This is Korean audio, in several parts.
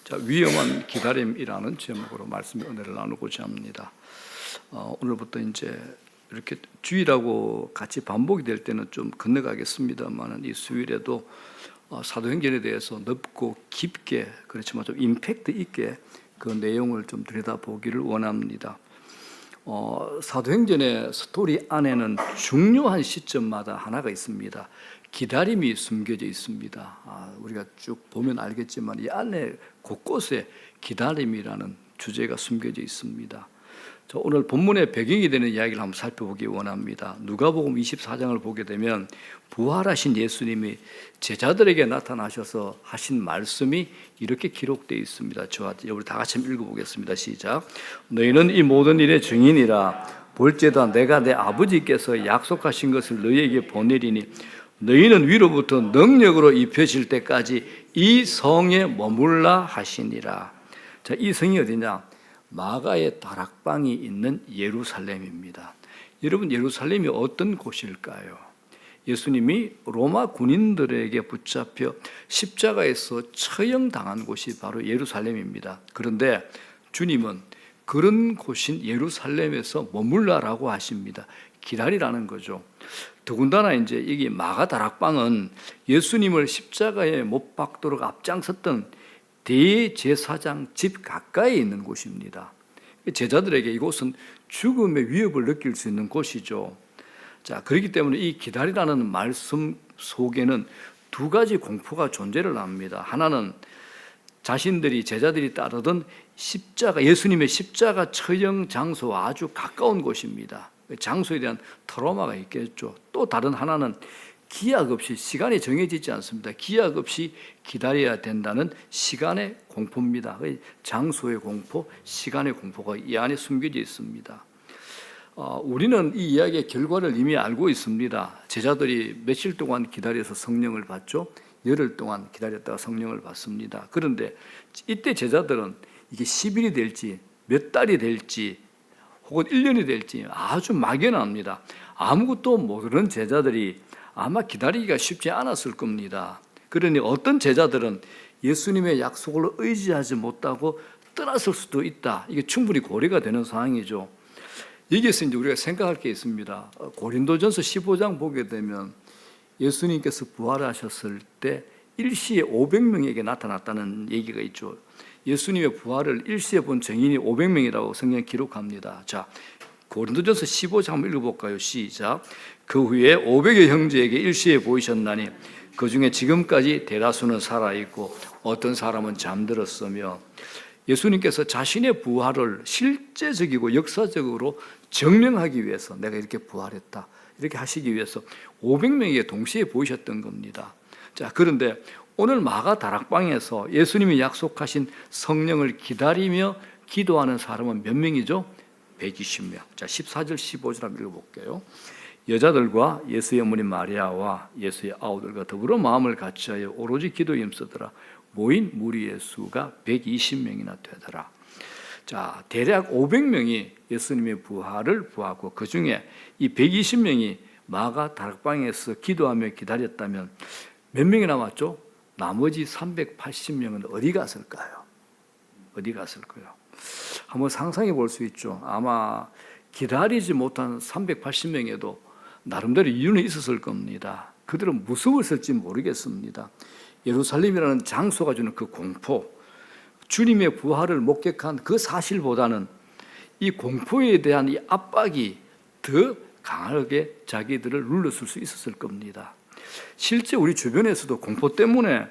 자, 위험한 기다림이라는 제목으로 말씀의 은혜를 나누고자 합니다. 오늘부터 이제 이렇게 주일하고 같이 반복이 될 때는 좀 건너가겠습니다만 이 수요일에도 사도행전에 대해서 넓고 깊게, 그렇지만 좀 임팩트 있게 그 내용을 좀 들여다보기를 원합니다. 사도행전의 스토리 안에는 중요한 시점마다 하나가 있습니다. 기다림이 숨겨져 있습니다. 우리가 쭉 보면 알겠지만 이 안에 곳곳에 기다림이라는 주제가 숨겨져 있습니다. 오늘 본문의 배경이 되는 이야기를 한번 살펴보기 원합니다. 누가복음 24장을 보게 되면 부활하신 예수님이 제자들에게 나타나셔서 하신 말씀이 이렇게 기록되어 있습니다. 우리 다 같이 한번 읽어보겠습니다. 시작. 너희는 이 모든 일의 증인이라. 볼지어다 내가 내 아버지께서 약속하신 것을 너희에게 보내리니 너희는 위로부터 능력으로 입혀질 때까지 이 성에 머물라 하시니라. 자, 이 성이 어디냐? 마가의 다락방이 있는 예루살렘입니다. 여러분, 예루살렘이 어떤 곳일까요? 예수님이 로마 군인들에게 붙잡혀 십자가에서 처형당한 곳이 바로 예루살렘입니다. 그런데 주님은 그런 곳인 예루살렘에서 머물라라고 하십니다. 기다리라는 거죠. 더군다나 이제 여기 마가 다락방은 예수님을 십자가에 못 박도록 앞장섰던 대제사장 집 가까이에 있는 곳입니다. 제자들에게 이곳은 죽음의 위협을 느낄 수 있는 곳이죠. 자, 그렇기 때문에 이 기다리라는 말씀 속에는 두 가지 공포가 존재를 합니다. 하나는 제자들이 따르던 예수님의 십자가 처형 장소와 아주 가까운 곳입니다. 장소에 대한 트라우마가 있겠죠. 또 다른 하나는 기약 없이, 시간이 정해지지 않습니다. 기약 없이 기다려야 된다는 시간의 공포입니다. 장소의 공포, 시간의 공포가 이 안에 숨겨져 있습니다. 우리는 이 이야기의 결과를 이미 알고 있습니다. 제자들이 며칠 동안 기다려서 성령을 받죠. 열흘 동안 기다렸다가 성령을 받습니다. 그런데 이때 제자들은 이게 10일이 될지 몇 달이 될지 혹은 1년이 될지 아주 막연합니다. 아무것도 모르는 제자들이 아마 기다리기가 쉽지 않았을 겁니다. 그러니 어떤 제자들은 예수님의 약속을 의지하지 못하고 떠났을 수도 있다. 이게 충분히 고려가 되는 상황이죠. 여기에서 이제 우리가 생각할 게 있습니다. 고린도전서 15장 보게 되면 예수님께서 부활하셨을 때 일시에 500명에게 나타났다는 얘기가 있죠. 예수님의 부활을 일시에 본 증인이 500명이라고 성경에 기록합니다. 자, 고린도전서 15장 한번 읽어볼까요? 시작. 그 후에 500여 형제에게 일시에 보이셨나니 그 중에 지금까지 대다수는 살아있고 어떤 사람은 잠들었으며, 예수님께서 자신의 부활을 실제적이고 역사적으로 증명하기 위해서 내가 이렇게 부활했다 이렇게 하시기 위해서 500명에게 동시에 보이셨던 겁니다. 자, 그런데 오늘 마가 다락방에서 예수님이 약속하신 성령을 기다리며 기도하는 사람은 몇 명이죠? 120명. 자, 14절 15절 한번 읽어볼게요. 여자들과 예수의 어머니 마리아와 예수의 아우들과 더불어 마음을 같이하여 오로지 기도에 힘쓰더라. 모인 무리의 수가 120명이나 되더라. 자, 대략 500명이 예수님의 부활을 보았고 그 중에 이 120명이 마가 다락방에서 기도하며 기다렸다면 몇 명이 남았죠? 나머지 380명은 어디 갔을까요? 어디 갔을까요? 한번 상상해 볼 수 있죠. 아마 기다리지 못한 380명에도 나름대로 이유는 있었을 겁니다. 그들은 무서웠을지 모르겠습니다. 예루살렘이라는 장소가 주는 그 공포, 주님의 부활을 목격한 그 사실보다는 이 공포에 대한 이 압박이 더 강하게 자기들을 눌렀을 수 있었을 겁니다. 실제 우리 주변에서도 공포 때문에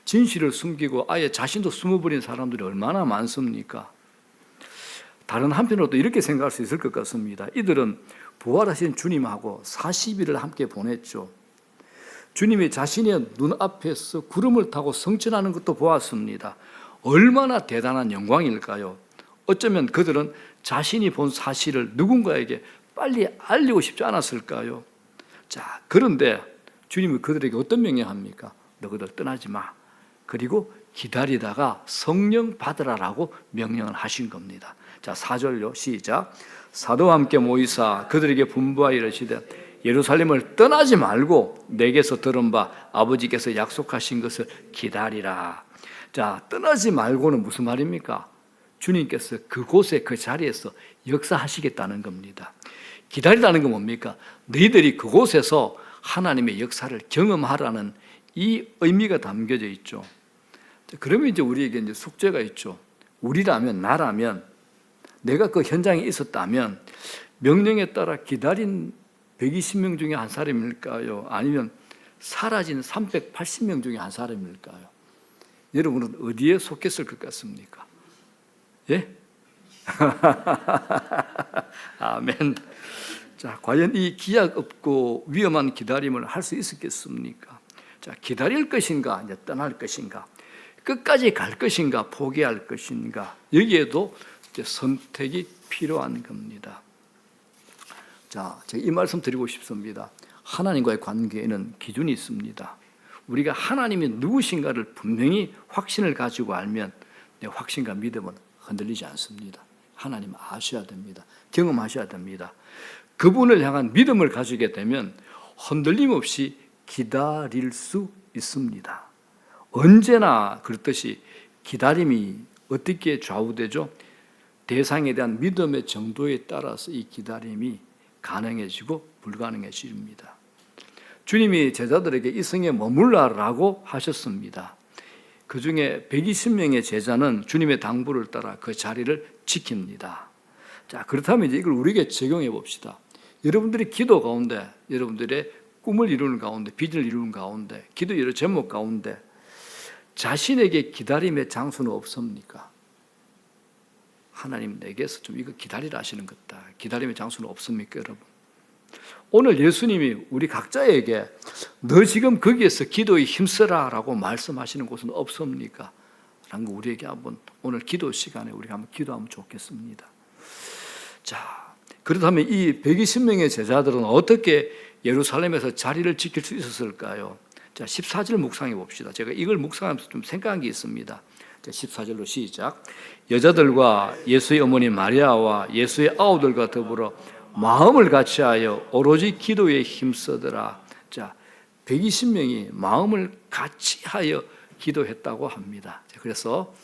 진실을 숨기고 아예 자신도 숨어버린 사람들이 얼마나 많습니까? 다른 한편으로도 이렇게 생각할 수 있을 것 같습니다. 이들은 부활하신 주님하고 40일을 함께 보냈죠. 주님이 자신의 눈앞에서 구름을 타고 승천하는 것도 보았습니다. 얼마나 대단한 영광일까요? 어쩌면 그들은 자신이 본 사실을 누군가에게 빨리 알리고 싶지 않았을까요? 자, 그런데 주님이 그들에게 어떤 명령합니까? 너희들 떠나지 마. 그리고 기다리다가 성령 받으라라고 명령을 하신 겁니다. 자, 4절요. 시작. 사도와 함께 모이사 그들에게 분부하여 이르시되 예루살렘을 떠나지 말고 내게서 들은 바 아버지께서 약속하신 것을 기다리라. 자, 떠나지 말고는 무슨 말입니까? 주님께서 그곳에 그 자리에서 역사하시겠다는 겁니다. 기다리라는 건 뭡니까? 너희들이 그곳에서 하나님의 역사를 경험하라는 이 의미가 담겨져 있죠. 그러면 이제 우리에게 이제 숙제가 있죠. 우리라면, 나라면, 내가 그 현장에 있었다면 명령에 따라 기다린 120명 중에 한 사람일까요? 아니면 사라진 380명 중에 한 사람일까요? 여러분은 어디에 속했을 것 같습니까? 예? 아멘. 자, 과연 이 기약 없고 위험한 기다림을 할 수 있었겠습니까? 자, 기다릴 것인가, 이제 떠날 것인가, 끝까지 갈 것인가, 포기할 것인가, 여기에도 이제 선택이 필요한 겁니다. 자, 제가 이 말씀 드리고 싶습니다. 하나님과의 관계에는 기준이 있습니다. 우리가 하나님이 누구신가를 분명히 확신을 가지고 알면 내 확신과 믿음은 흔들리지 않습니다. 하나님 아셔야 됩니다. 경험하셔야 됩니다. 그분을 향한 믿음을 가지게 되면 흔들림 없이 기다릴 수 있습니다. 언제나 그렇듯이 기다림이 어떻게 좌우되죠? 대상에 대한 믿음의 정도에 따라서 이 기다림이 가능해지고 불가능해집니다. 주님이 제자들에게 이 성에 머물라라고 하셨습니다. 그 중에 120명의 제자는 주님의 당부를 따라 그 자리를 지킵니다. 자, 그렇다면 이제 이걸 우리에게 적용해 봅시다. 여러분들이 기도 가운데, 여러분들의 꿈을 이루는 가운데, 비전을 이루는 가운데, 기도 여러 제목 가운데 자신에게 기다림의 장소는 없습니까? 하나님 내게서 좀 이거 기다리라 하시는 것다. 기다림의 장소는 없습니까, 여러분? 오늘 예수님이 우리 각자에게 너 지금 거기에서 기도에 힘써라 라고 말씀하시는 곳은 없습니까? 라는 거 우리에게 한번 오늘 기도 시간에 우리가 한번 기도하면 좋겠습니다. 자, 그렇다면 이 120명의 제자들은 어떻게 예루살렘에서 자리를 지킬 수 있었을까요? 자, 14절 묵상해 봅시다. 제가 이걸 묵상하면서 좀 생각한 게 있습니다. 자, 14절로 시작. 여자들과 예수의 어머니 마리아와 예수의 아우들과 더불어 마음을 같이하여 오로지 기도에 힘쓰더라. 자, 120명이 마음을 같이하여 기도했다고 합니다. 그래서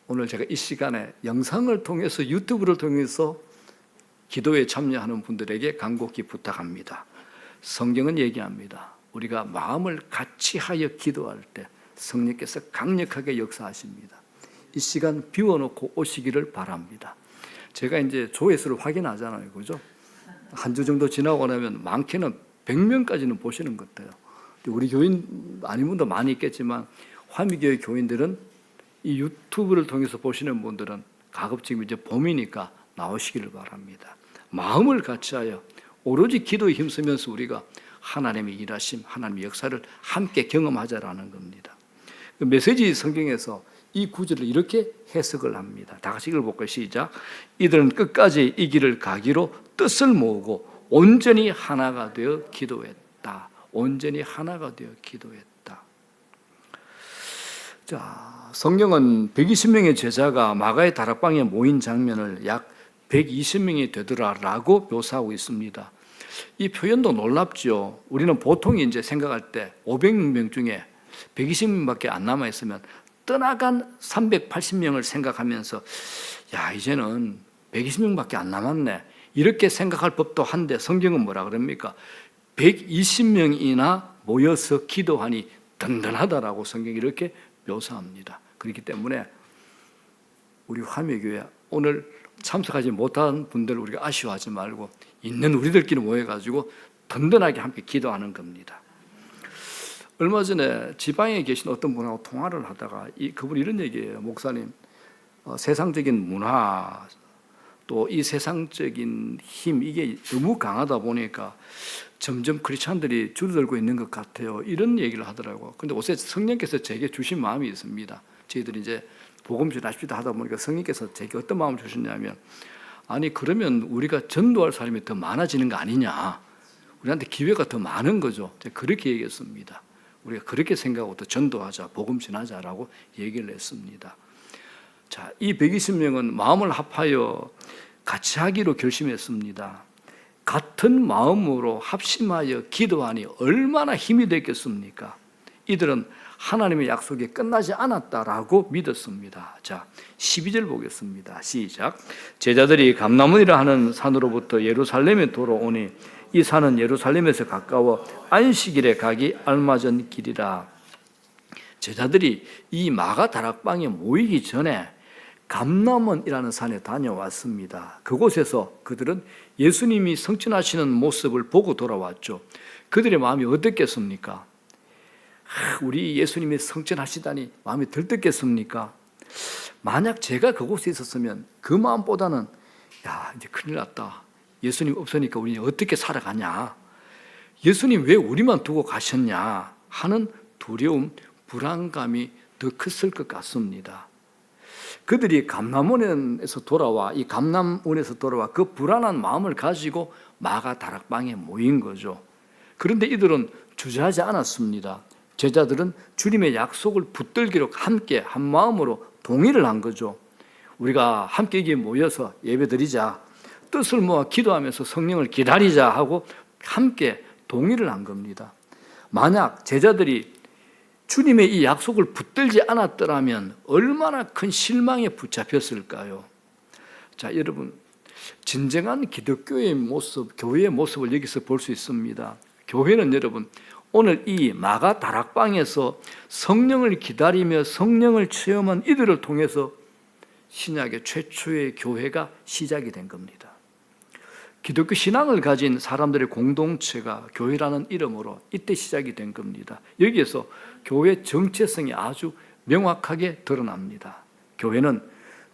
오늘 제가 이 시간에 영상을 통해서 유튜브를 통해서 기도에 참여하는 분들에게 간곡히 부탁합니다. 성경은 얘기합니다. 우리가 마음을 같이하여 기도할 때 성령께서 강력하게 역사하십니다. 이 시간 비워놓고 오시기를 바랍니다. 제가 이제 조회수를 확인하잖아요, 그죠? 한 주 정도 지나고 나면 많게는 100명까지는 보시는 것 같아요. 우리 교인 아닌 분도 많이 있겠지만 화미교회 교인들은 이 유튜브를 통해서 보시는 분들은 가급 지금 이제 봄이니까 나오시기를 바랍니다. 마음을 같이하여 오로지 기도에 힘쓰면서 우리가 하나님의 일하심, 하나님의 역사를 함께 경험하자라는 겁니다. 그 메시지 성경에서 이 구절을 이렇게 해석을 합니다. 다 같이 읽어볼까요? 시작. 이들은 끝까지 이 길을 가기로 뜻을 모으고 온전히 하나가 되어 기도했다. 온전히 하나가 되어 기도했다. 자, 성경은 120명의 제자가 마가의 다락방에 모인 장면을 약 120명이 되더라라고 묘사하고 있습니다. 이 표현도 놀랍죠. 우리는 보통 이제 생각할 때 500명 중에 120명밖에 안 남아 있으면 떠나간 380명을 생각하면서 야, 이제는 120명밖에 안 남았네. 이렇게 생각할 법도 한데 성경은 뭐라 그럽니까? 120명이나 모여서 기도하니 든든하다라고 성경이 이렇게 묘사합니다. 그렇기 때문에 우리 화미교회 오늘 참석하지 못한 분들 우리가 아쉬워하지 말고 있는 우리들끼리 모여가지고 든든하게 함께 기도하는 겁니다. 얼마 전에 지방에 계신 어떤 분하고 통화를 하다가 그분이 이런 얘기예요. 목사님, 세상적인 문화 또 이 세상적인 힘 이게 너무 강하다 보니까 점점 크리스찬들이 줄어들고 있는 것 같아요. 이런 얘기를 하더라고요. 근데 요새 성령께서 제게 주신 마음이 있습니다. 저희들이 이제 복음 전합시다 하다 보니까 성령께서 제게 어떤 마음을 주셨냐면 아니 그러면 우리가 전도할 사람이 더 많아지는 거 아니냐. 우리한테 기회가 더 많은 거죠. 제가 그렇게 얘기했습니다. 우리가 그렇게 생각하고 더 전도하자, 복음 전하자라고 얘기를 했습니다. 자, 이 120명은 마음을 합하여 같이 하기로 결심했습니다. 같은 마음으로 합심하여 기도하니 얼마나 힘이 됐겠습니까? 이들은 하나님의 약속이 끝나지 않았다라고 믿었습니다. 자, 12절 보겠습니다. 시작. 제자들이 감람원이라 하는 산으로부터 예루살렘에 돌아오니 이 산은 예루살렘에서 가까워 안식일에 가기 알맞은 길이라. 제자들이 이 마가 다락방에 모이기 전에 감람원이라는 산에 다녀왔습니다. 그곳에서 그들은 예수님이 성천하시는 모습을 보고 돌아왔죠. 그들의 마음이 어떻겠습니까? 우리 예수님이 성천하시다니 마음이 들떴겠습니까? 만약 제가 그곳에 있었으면 그 마음보다는 야, 이제 큰일 났다. 예수님 없으니까 우리 어떻게 살아가냐? 예수님 왜 우리만 두고 가셨냐? 하는 두려움, 불안감이 더 컸을 것 같습니다. 그들이 감람원에서 돌아와 이 감람원에서 돌아와 그 불안한 마음을 가지고 마가 다락방에 모인 거죠. 그런데 이들은 주저하지 않았습니다. 제자들은 주님의 약속을 붙들기로 함께 한 마음으로 동의를 한 거죠. 우리가 함께 여기 모여서 예배드리자, 뜻을 모아 기도하면서 성령을 기다리자 하고 함께 동의를 한 겁니다. 만약 제자들이 주님의 이 약속을 붙들지 않았더라면 얼마나 큰 실망에 붙잡혔을까요? 자, 여러분, 진정한 기독교의 모습, 교회의 모습을 여기서 볼 수 있습니다. 교회는 여러분, 오늘 이 마가 다락방에서 성령을 기다리며 성령을 체험한 이들을 통해서 신약의 최초의 교회가 시작이 된 겁니다. 기독교 신앙을 가진 사람들의 공동체가 교회라는 이름으로 이때 시작이 된 겁니다. 여기에서 교회의 정체성이 아주 명확하게 드러납니다. 교회는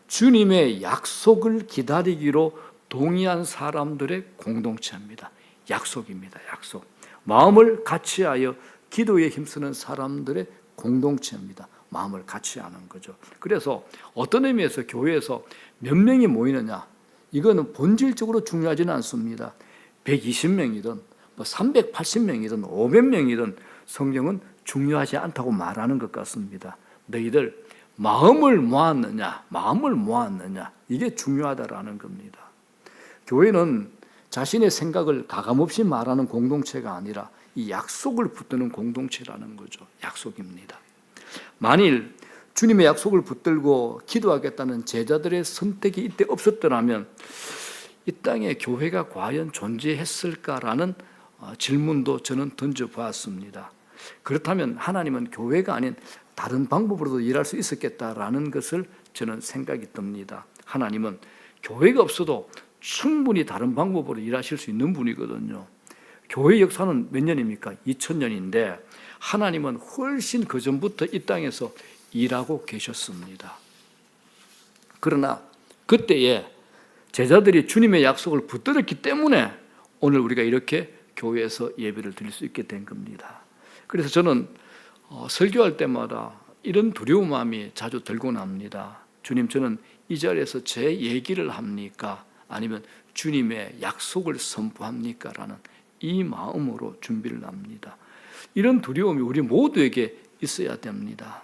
주님의 약속을 기다리기로 동의한 사람들의 공동체입니다. 약속입니다. 약속. 마음을 같이하여 기도에 힘쓰는 사람들의 공동체입니다. 마음을 같이 하는 거죠. 그래서 어떤 의미에서 교회에서 몇 명이 모이느냐, 이거는 본질적으로 중요하지는 않습니다. 120명이든 380명이든 500명이든 성경은 중요하지 않다고 말하는 것 같습니다. 너희들 마음을 모았느냐, 이게 중요하다라는 겁니다. 교회는 자신의 생각을 가감없이 말하는 공동체가 아니라 이 약속을 붙드는 공동체라는 거죠. 약속입니다. 만일 주님의 약속을 붙들고 기도하겠다는 제자들의 선택이 이때 없었더라면 이 땅에 교회가 과연 존재했을까라는 질문도 저는 던져보았습니다. 그렇다면 하나님은 교회가 아닌 다른 방법으로도 일할 수 있었겠다라는 것을 저는 생각이 듭니다. 하나님은 교회가 없어도 충분히 다른 방법으로 일하실 수 있는 분이거든요. 교회 역사는 몇 년입니까? 2000년인데 하나님은 훨씬 그 전부터 이 땅에서 일하고 계셨습니다. 그러나 그때에 제자들이 주님의 약속을 붙들었기 때문에 오늘 우리가 이렇게 교회에서 예배를 드릴 수 있게 된 겁니다. 그래서 저는 설교할 때마다 이런 두려운 마음이 자주 들고 납니다. 주님, 저는 이 자리에서 제 얘기를 합니까? 아니면 주님의 약속을 선포합니까? 라는 이 마음으로 준비를 합니다. 이런 두려움이 우리 모두에게 있어야 됩니다.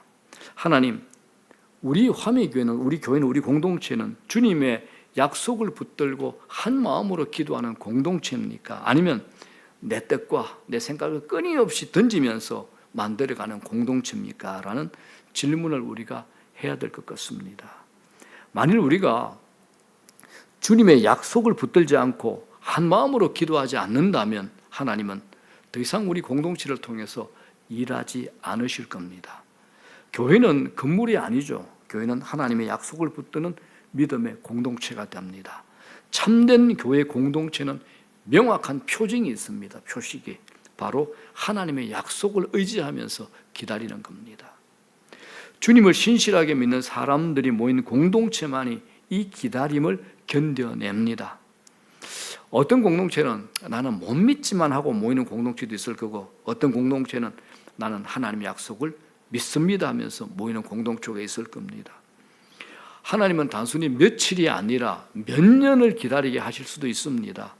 하나님, 우리 화미교회는, 우리 교회는, 우리 공동체는 주님의 약속을 붙들고 한 마음으로 기도하는 공동체입니까? 아니면 내 뜻과 내 생각을 끊임없이 던지면서 만들어가는 공동체입니까? 라는 질문을 우리가 해야 될 것 같습니다. 만일 우리가 주님의 약속을 붙들지 않고 한 마음으로 기도하지 않는다면 하나님은 더 이상 우리 공동체를 통해서 일하지 않으실 겁니다. 교회는 건물이 아니죠. 교회는 하나님의 약속을 붙드는 믿음의 공동체가 됩니다. 참된 교회 공동체는 명확한 표징이 있습니다. 표식이 바로 하나님의 약속을 의지하면서 기다리는 겁니다. 주님을 신실하게 믿는 사람들이 모인 공동체만이 이 기다림을 견뎌냅니다. 어떤 공동체는 나는 못 믿지만 하고 모이는 공동체도 있을 거고, 어떤 공동체는 나는 하나님의 약속을 믿습니다 하면서 모이는 공동체가 있을 겁니다. 하나님은 단순히 며칠이 아니라 몇 년을 기다리게 하실 수도 있습니다.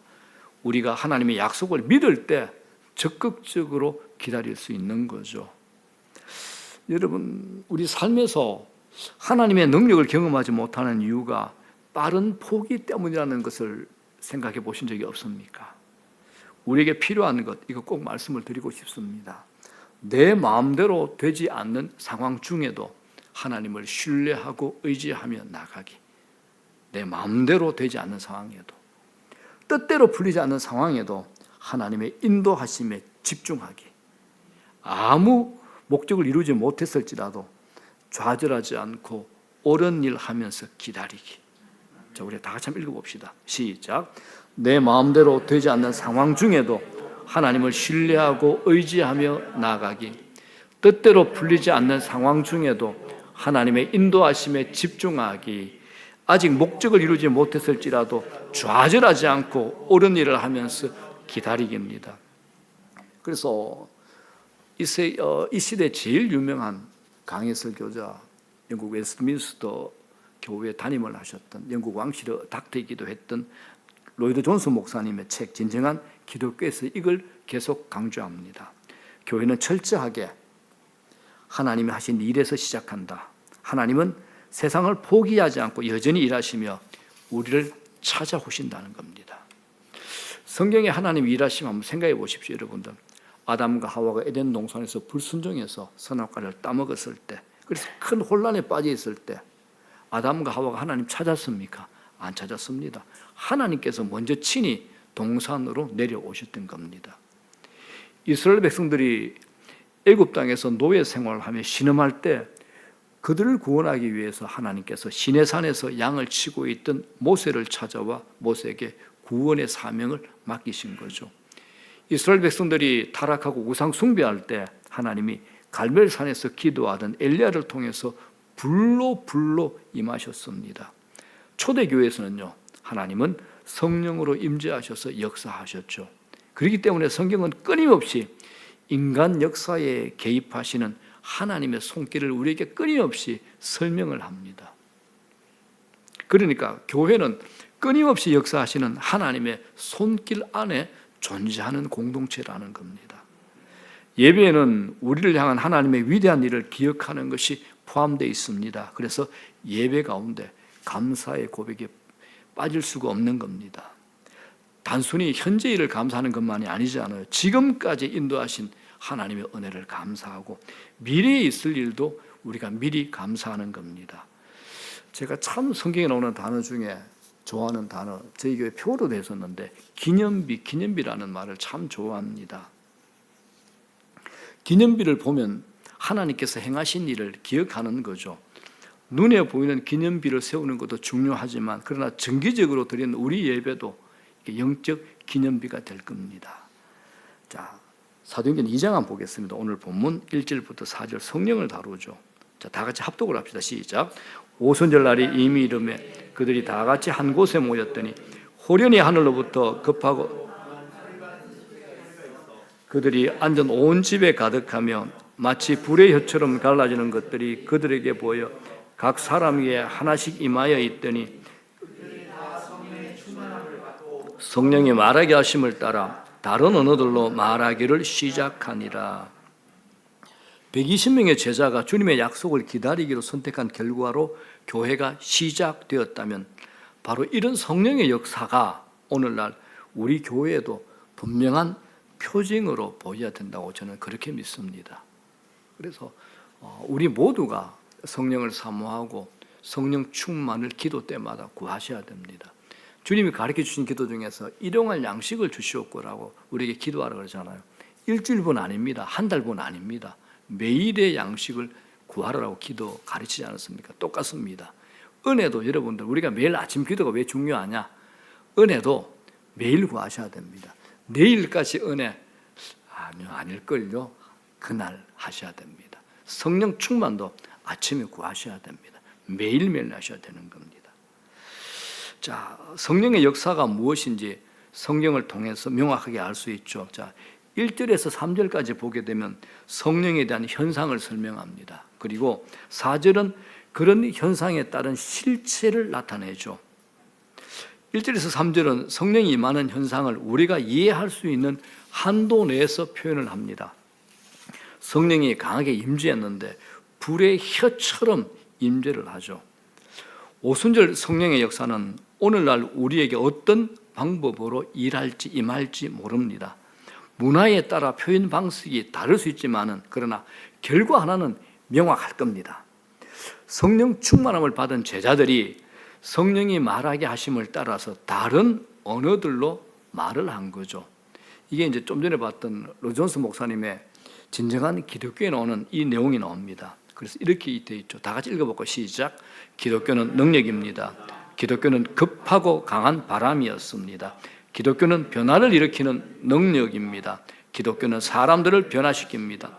우리가 하나님의 약속을 믿을 때 적극적으로 기다릴 수 있는 거죠. 여러분, 우리 삶에서 하나님의 능력을 경험하지 못하는 이유가 빠른 포기 때문이라는 것을 생각해 보신 적이 없습니까? 우리에게 필요한 것, 이거 꼭 말씀을 드리고 싶습니다. 내 마음대로 되지 않는 상황 중에도 하나님을 신뢰하고 의지하며 나가기. 내 마음대로 되지 않는 상황에도, 뜻대로 풀리지 않는 상황에도 하나님의 인도하심에 집중하기. 아무 목적을 이루지 못했을지라도 좌절하지 않고 옳은 일 하면서 기다리기. 자, 우리 다 같이 한번 읽어봅시다. 시작. 내 마음대로 되지 않는 상황 중에도 하나님을 신뢰하고 의지하며 나아가기. 뜻대로 풀리지 않는 상황 중에도 하나님의 인도하심에 집중하기. 아직 목적을 이루지 못했을지라도 좌절하지 않고 옳은 일을 하면서 기다리기입니다. 그래서 이 시대 제일 유명한 강해 설교자, 영국 웨스트민스터 교회 담임을 하셨던 영국 왕실의 닥터이기도 했던 로이드 존스 목사님의 책 진정한 기독교에서 이걸 계속 강조합니다. 교회는 철저하게 하나님이 하신 일에서 시작한다. 하나님은 세상을 포기하지 않고 여전히 일하시며 우리를 찾아오신다는 겁니다. 성경에 하나님 일하시면 한번 생각해 보십시오, 여러분들. 아담과 하와가 에덴 동산에서 불순종해서 선악과를 따먹었을 때, 그래서 큰 혼란에 빠져 있을 때 아담과 하와가 하나님 찾았습니까? 안 찾았습니다. 하나님께서 먼저 친히 동산으로 내려오셨던 겁니다. 이스라엘 백성들이 애굽 땅에서 노예 생활하며 신음할 때 그들을 구원하기 위해서 하나님께서 시내산에서 양을 치고 있던 모세를 찾아와 모세에게 구원의 사명을 맡기신 거죠. 이스라엘 백성들이 타락하고 우상 숭배할 때 하나님이 갈멜산에서 기도하던 엘리야를 통해서 불로 임하셨습니다. 초대교회에서는요, 하나님은 성령으로 임재하셔서 역사하셨죠. 그렇기 때문에 성경은 끊임없이 인간 역사에 개입하시는 하나님의 손길을 우리에게 끊임없이 설명을 합니다. 그러니까 교회는 끊임없이 역사하시는 하나님의 손길 안에 존재하는 공동체라는 겁니다. 예배에는 우리를 향한 하나님의 위대한 일을 기억하는 것이 포함되어 있습니다. 그래서 예배 가운데 감사의 고백에 빠질 수가 없는 겁니다. 단순히 현재 일을 감사하는 것만이 아니잖아요. 지금까지 인도하신 하나님의 은혜를 감사하고 미래에 있을 일도 우리가 미리 감사하는 겁니다. 제가 참 성경에 나오는 단어 중에 좋아하는 단어, 저희 교회 표어로도 했었는데 기념비라는 말을 참 좋아합니다. 기념비를 보면 하나님께서 행하신 일을 기억하는 거죠. 눈에 보이는 기념비를 세우는 것도 중요하지만 그러나 정기적으로 드리는 우리 예배도 영적 기념비가 될 겁니다. 자, 사도행전 2장 한번 보겠습니다. 오늘 본문 1절부터 4절 성령을 다루죠. 자, 다 같이 합독을 합시다. 시작. 오순절 날이 이미 이르매 그들이 다 같이 한 곳에 모였더니 호련히 하늘로부터 급하고 그들이 앉은 온 집에 가득하며 마치 불의 혀처럼 갈라지는 것들이 그들에게 보여 각 사람 위에 하나씩 임하여 있더니 성령이 말하게 하심을 따라 다른 언어들로 말하기를 시작하니라. 120명의 제자가 주님의 약속을 기다리기로 선택한 결과로 교회가 시작되었다면 바로 이런 성령의 역사가 오늘날 우리 교회에도 분명한 표징으로 보여야 된다고 저는 그렇게 믿습니다. 그래서 우리 모두가 성령을 사모하고 성령 충만을 기도 때마다 구하셔야 됩니다. 주님이 가르쳐 주신 기도 중에서 일용할 양식을 주시옵고라고 우리에게 기도하라 그러잖아요. 일주일분 아닙니다. 한 달분 아닙니다. 매일의 양식을 구하라고 기도 가르치지 않았습니까? 똑같습니다. 은혜도 여러분들 우리가 매일 아침 기도가 왜 중요하냐? 은혜도 매일 구하셔야 됩니다. 내일까지 은혜 아닐걸요? 그날 하셔야 됩니다. 성령 충만도 아침에 구하셔야 됩니다. 매일매일 하셔야 되는 겁니다. 자, 성령의 역사가 무엇인지 성경을 통해서 명확하게 알 수 있죠. 자, 1절에서 3절까지 보게 되면 성령에 대한 현상을 설명합니다. 그리고 4절은 그런 현상에 따른 실체를 나타내죠. 1절에서 3절은 성령이 임하는 현상을 우리가 이해할 수 있는 한도 내에서 표현을 합니다. 성령이 강하게 임재했는데 불의 혀처럼 임재를 하죠. 오순절 성령의 역사는 오늘날 우리에게 어떤 방법으로 일할지 임할지 모릅니다. 문화에 따라 표현 방식이 다를 수 있지만은 그러나 결과 하나는 명확할 겁니다. 성령 충만함을 받은 제자들이 성령이 말하게 하심을 따라서 다른 언어들로 말을 한 거죠. 이게 이제 좀 전에 봤던 로존스 목사님의 진정한 기독교에 나오는 이 내용이 나옵니다. 그래서 이렇게 되어 있죠. 다 같이 읽어볼까요? 시작. 기독교는 능력입니다. 기독교는 급하고 강한 바람이었습니다. 기독교는 변화를 일으키는 능력입니다. 기독교는 사람들을 변화시킵니다.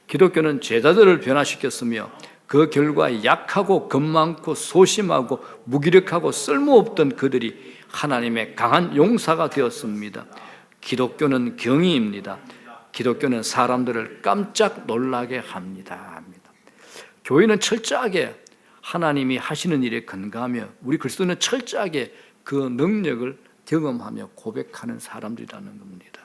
기독교는 제자들을 변화시켰으며 그 결과 약하고 겁많고 소심하고 무기력하고 쓸모없던 그들이 하나님의 강한 용사가 되었습니다. 기독교는 경의입니다. 기독교는 사람들을 깜짝 놀라게 합니다. 교회는 철저하게 하나님이 하시는 일에 근거하며 우리 그리스도는 철저하게 그 능력을 경험하며 고백하는 사람들이라는 겁니다.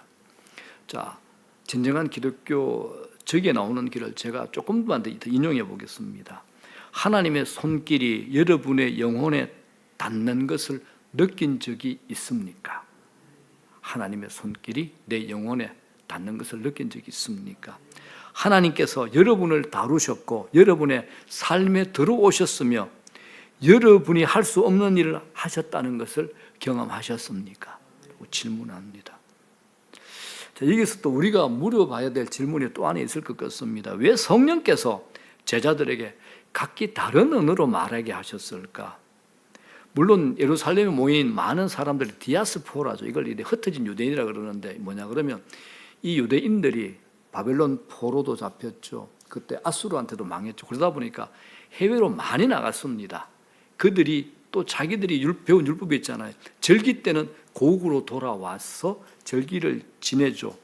자, 진정한 기독교 저기에 나오는 길을 제가 조금만 더 인용해 보겠습니다. 하나님의 손길이 여러분의 영혼에 닿는 것을 느낀 적이 있습니까? 하나님의 손길이 내 영혼에 닿는 것을 느낀 적이 있습니까? 하나님께서 여러분을 다루셨고 여러분의 삶에 들어오셨으며 여러분이 할 수 없는 일을 하셨다는 것을 경험하셨습니까? 질문합니다. 자, 여기서 또 우리가 물어봐야 될 질문이 또 하나 있을 것 같습니다. 왜 성령께서 제자들에게 각기 다른 언어로 말하게 하셨을까? 물론 예루살렘에 모인 많은 사람들이 디아스포라죠. 이걸 흩어진 유대인이라 그러는데 뭐냐 그러면 이 유대인들이 바벨론 포로도 잡혔죠. 그때 아수르한테도 망했죠. 그러다 보니까 해외로 많이 나갔습니다. 그들이 또 자기들이 배운 율법이 있잖아요. 절기 때는 고국으로 돌아와서 절기를 지내죠.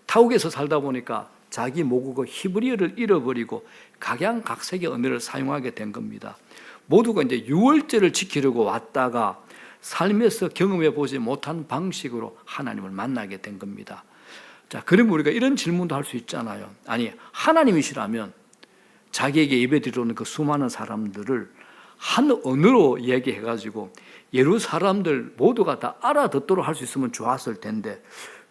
타국에서 살다 보니까 자기 모국어 히브리어를 잃어버리고 각양각색의 언어를 사용하게 된 겁니다. 모두가 이제 유월절을 지키려고 왔다가 삶에서 경험해 보지 못한 방식으로 하나님을 만나게 된 겁니다. 자, 그러면 우리가 이런 질문도 할 수 있잖아요. 아니, 하나님이시라면 자기에게 예배드리는 그 수많은 사람들을 한 언어로 얘기해가지고 예루 사람들 모두가 다 알아듣도록 할 수 있으면 좋았을 텐데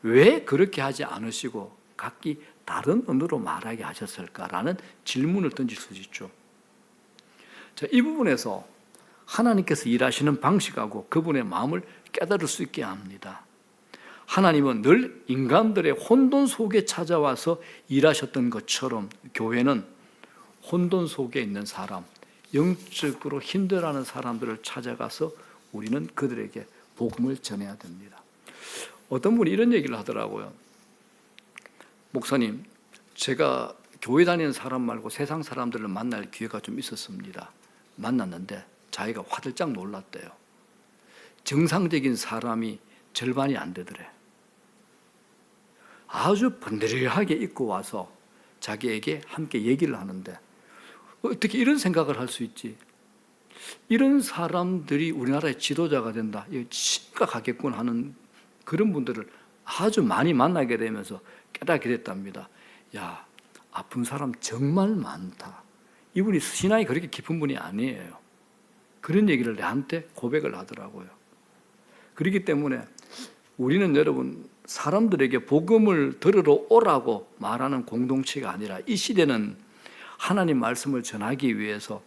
왜 그렇게 하지 않으시고 각기 다른 언어로 말하게 하셨을까라는 질문을 던질 수 있죠. 자, 이 부분에서 하나님께서 일하시는 방식하고 그분의 마음을 깨달을 수 있게 합니다. 하나님은 늘 인간들의 혼돈 속에 찾아와서 일하셨던 것처럼 교회는 혼돈 속에 있는 사람, 영적으로 힘들어하는 사람들을 찾아가서 우리는 그들에게 복음을 전해야 됩니다. 어떤 분이 이런 얘기를 하더라고요. 목사님, 제가 교회 다니는 사람 말고 세상 사람들을 만날 기회가 좀 있었습니다. 만났는데 자기가 화들짝 놀랐대요. 정상적인 사람이 절반이 안 되더래. 아주 번들하게 입고 와서 자기에게 함께 얘기를 하는데 어떻게 이런 생각을 할 수 있지? 이런 사람들이 우리나라의 지도자가 된다. 이거 심각하겠군 하는 그런 분들을 아주 많이 만나게 되면서 깨닫게 됐답니다. 야, 아픈 사람 정말 많다. 이분이 신앙이 그렇게 깊은 분이 아니에요. 그런 얘기를 내한테 고백을 하더라고요. 그렇기 때문에 우리는 여러분 사람들에게 복음을 들으러 오라고 말하는 공동체가 아니라 이 시대는 하나님 말씀을 전하기 위해서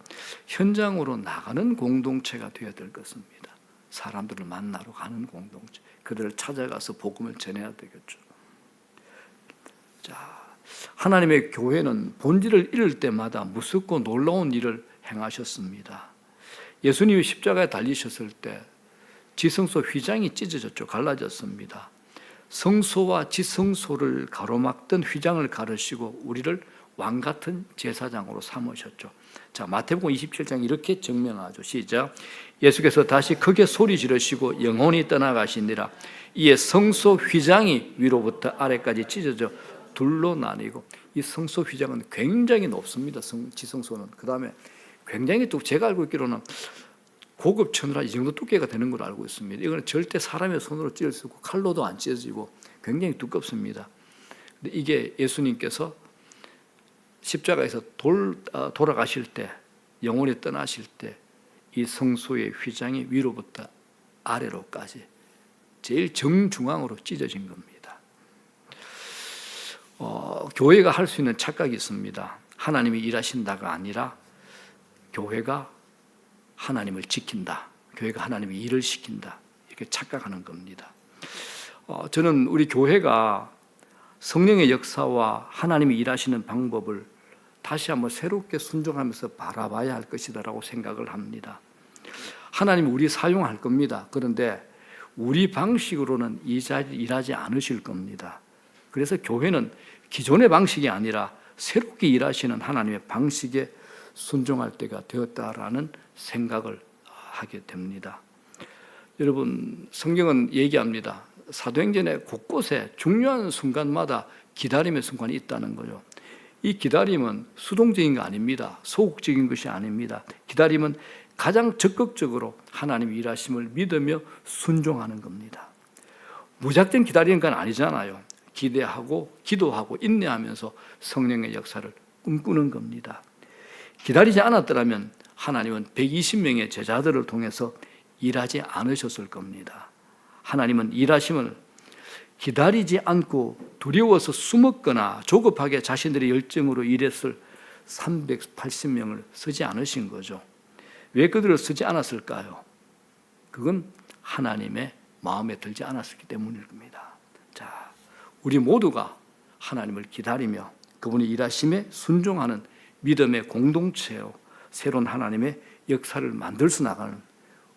현장으로 나가는 공동체가 되어야 될 것입니다. 사람들을 만나러 가는 공동체, 그들을 찾아가서 복음을 전해야 되겠죠. 자, 하나님의 교회는 본질을 잃을 때마다 무섭고 놀라운 일을 행하셨습니다. 예수님이 십자가에 달리셨을 때 지성소 휘장이 찢어졌죠. 갈라졌습니다. 성소와 지성소를 가로막던 휘장을 가르시고 우리를 왕같은 제사장으로 삼으셨죠. 자, 마태복음 27장 이렇게 증명하죠. 시작. 예수께서 다시 크게 소리 지르시고 영혼이 떠나가시니라. 이에 성소 휘장이 위로부터 아래까지 찢어져 둘로 나뉘고, 이 성소 휘장은 굉장히 높습니다. 지성소는. 그 다음에 굉장히 또 제가 알고 있기로는 고급 천으라 이 정도 두께가 되는 걸로 알고 있습니다. 이거는 절대 사람의 손으로 찢을 수 없고 칼로도 안 찢어지고 굉장히 두껍습니다. 근데 이게 예수님께서 십자가에서 돌아가실 때, 영혼이 떠나실 때 이 성소의 휘장이 위로부터 아래로까지 제일 정중앙으로 찢어진 겁니다. 교회가 할 수 있는 착각이 있습니다. 하나님이 일하신다가 아니라 교회가 하나님을 지킨다. 교회가 하나님의 일을 시킨다. 이렇게 착각하는 겁니다. 저는 우리 교회가 성령의 역사와 하나님이 일하시는 방법을 다시 한번 새롭게 순종하면서 바라봐야 할 것이다라고 생각을 합니다. 하나님이 우리 사용할 겁니다. 그런데 우리 방식으로는 일하지 않으실 겁니다. 그래서 교회는 기존의 방식이 아니라 새롭게 일하시는 하나님의 방식에 순종할 때가 되었다라는 생각을 하게 됩니다. 여러분, 성경은 얘기합니다. 사도행전의 곳곳에 중요한 순간마다 기다림의 순간이 있다는 거죠. 이 기다림은 수동적인 거 아닙니다. 소극적인 것이 아닙니다. 기다림은 가장 적극적으로 하나님의 일하심을 믿으며 순종하는 겁니다. 무작정 기다리는 건 아니잖아요. 기대하고 기도하고 인내하면서 성령의 역사를 꿈꾸는 겁니다. 기다리지 않았더라면 하나님은 120명의 제자들을 통해서 일하지 않으셨을 겁니다. 하나님은 일하심을 기다리지 않고 두려워서 숨었거나 조급하게 자신들의 열정으로 일했을 380명을 쓰지 않으신 거죠. 왜 그들을 쓰지 않았을까요? 그건 하나님의 마음에 들지 않았기 때문일 겁니다. 자, 우리 모두가 하나님을 기다리며 그분의 일하심에 순종하는 믿음의 공동체요, 새로운 하나님의 역사를 만들 수 나가는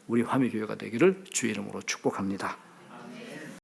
우리 화미교회가 되기를 주의 이름으로 축복합니다.